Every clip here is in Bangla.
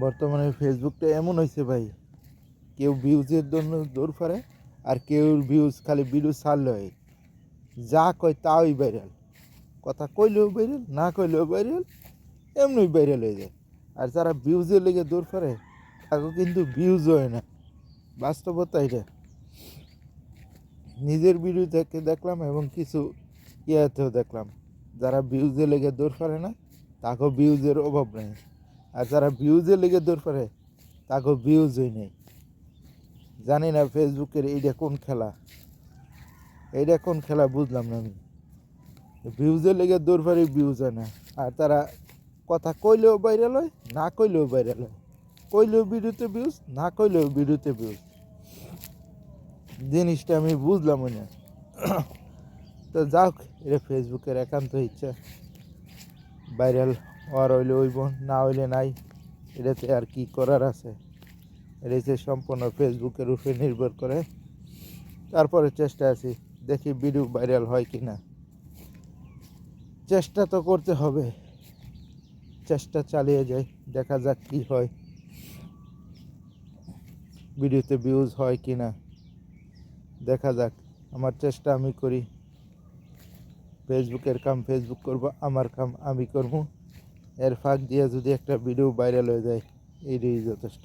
বর্তমানে ফেসবুকটা এমন হয়েছে ভাই, কেউ ভিউজের জন্য দৌড় ফারে, আর কেউ ভিউজ খালি ভিডিও ছাড়লে হয়, যা কয় তাই ভাইরাল, কথা কইলেও ভাইরাল, না কইলেও ভাইরাল, এমনি ভাইরাল হয়ে যায়। আর যারা ভিউজের লেগে দৌড় ফারে তাকে কিন্তু ভিউজ হয় না, বাস্তবতা এটা। নিজের ভিডিও থেকে দেখলাম এবং কিছু ইয়াতেও দেখলাম, যারা ভিউজের লেগে দৌড় ফারে না তাকেও ভিউজের অভাব নেই, আর যারা ভিউজের লেগে দৌড় ফারে তাকেও ভিউজই নেই। জানি না ফেসবুকের এইটা কোন খেলা, এইটা কোন খেলা বুঝলাম না আমি। ভিউজের লেগে দৌড় ফারি, ভিউজ হয় না, আর তারা কথা কইলেও ভাইরাল হয়, না কইলেও ভাইরাল হয়, কইলেও ভিডিওতে ভিউজ, না কইলেও ভিডিওতে ভিউজ। জিনিসটা আমি বুঝলাম না। তো যাক, এটা ফেসবুকের একান্ত ইচ্ছা, ভাইরাল হওয়ার হইলে হইব, না হইলে নাই, এটাতে আর কি করার আছে। এটা হচ্ছে সম্পূর্ণ ফেসবুকের উপরে নির্ভর করে। তারপরে চেষ্টা আছি, দেখি ভিডিও ভাইরাল হয় কি না। চেষ্টা তো করতে হবে, চেষ্টা চালিয়ে যাই, দেখা যাক কি হয়, ভিডিওতে ভিউজ হয় কি না, দেখা যাক। আমার চেষ্টা আমি করি, ফেসবুকের কাম ফেসবুক করব, আমার কাম আমি করব। এর ফাঁক দিয়ে যদি একটা ভিডিও ভাইরাল হয়ে যায়, এইটাই যথেষ্ট,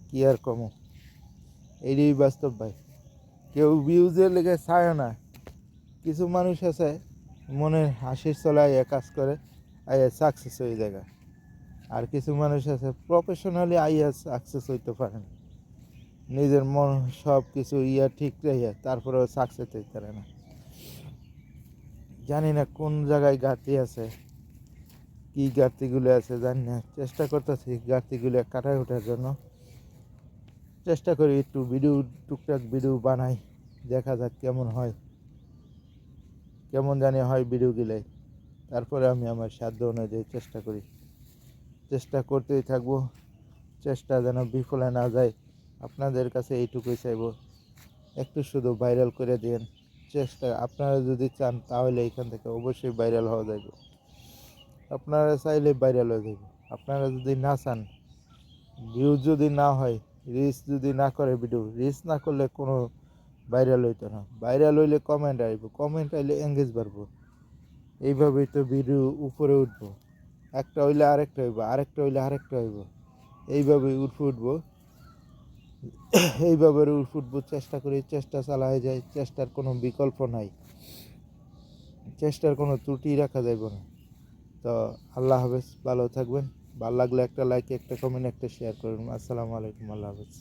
কি আর কমো, এইটাই বাস্তব ভাই। কেউ ভিউজের লেগে চায় না। কিছু মানুষ আছে মনে হাসির চলায় কাজ করে, আইয়া সাকসেস হয়ে যায়। আর কিছু মানুষ আছে প্রফেশনালি আইয়া সাকসেস হইতে পারে না, নিজের মন সব কিছু ঠিক রেখে তারপরেও সাকসেস হইতে পারে না। জানি না কোন জায়গায় ঘাটতি আছে, কি ঘাটতিগুলো আছে জানি না। চেষ্টা করতেছি ঘাটতিগুলো কাটায় ওঠার জন্য, চেষ্টা করি একটু ভিডিও, টুকটাক ভিডিও বানাই, দেখা যাক কেমন হয়, কেমন জানি হয় ভিডিওগুলো। তারপরে আমি আমার সাধ্য অনুযায়ী চেষ্টা করি, চেষ্টা করতেই থাকবো, চেষ্টা যেন বিফলে না যায়। আপনাদের কাছে এইটুকুই চাইব, একটু শুধু ভাইরাল করে দিন। চেষ্টা আপনারা যদি চান তাহলে এখান থেকে অবশ্যই ভাইরাল হওয়া যাবে, আপনারা চাইলে ভাইরাল হয়ে যাবে। আপনারা যদি না চান, ভিউজ যদি না হয়, রিচ যদি না করে, ভিডিও রিচ না করলে কোনো ভাইরাল হইতো না। ভাইরাল হইলে কমেন্ট আসবো, কমেন্ট আইলে এঙ্গেজ বাড়বো, এইভাবেই তো ভিডিও উপরে উঠবো। একটা হইলে আরেকটা হইব, আরেকটা হইলে আরেকটা হইব, এইভাবেই উঠে উঠবো, এইভাবে উঠে উঠবো। চেষ্টা করি, চেষ্টা চালাই যায়, চেষ্টার কোনো বিকল্প নাই, চেষ্টার কোনো ত্রুটি রাখা যাইব না। তো আল্লাহ হাফেজ, ভালো থাকবেন। ভালো লাগলে একটা লাইক, একটা কমেন্ট, একটা শেয়ার করুন। আসসালামু আলাইকুম, আল্লাহ হাফেজ।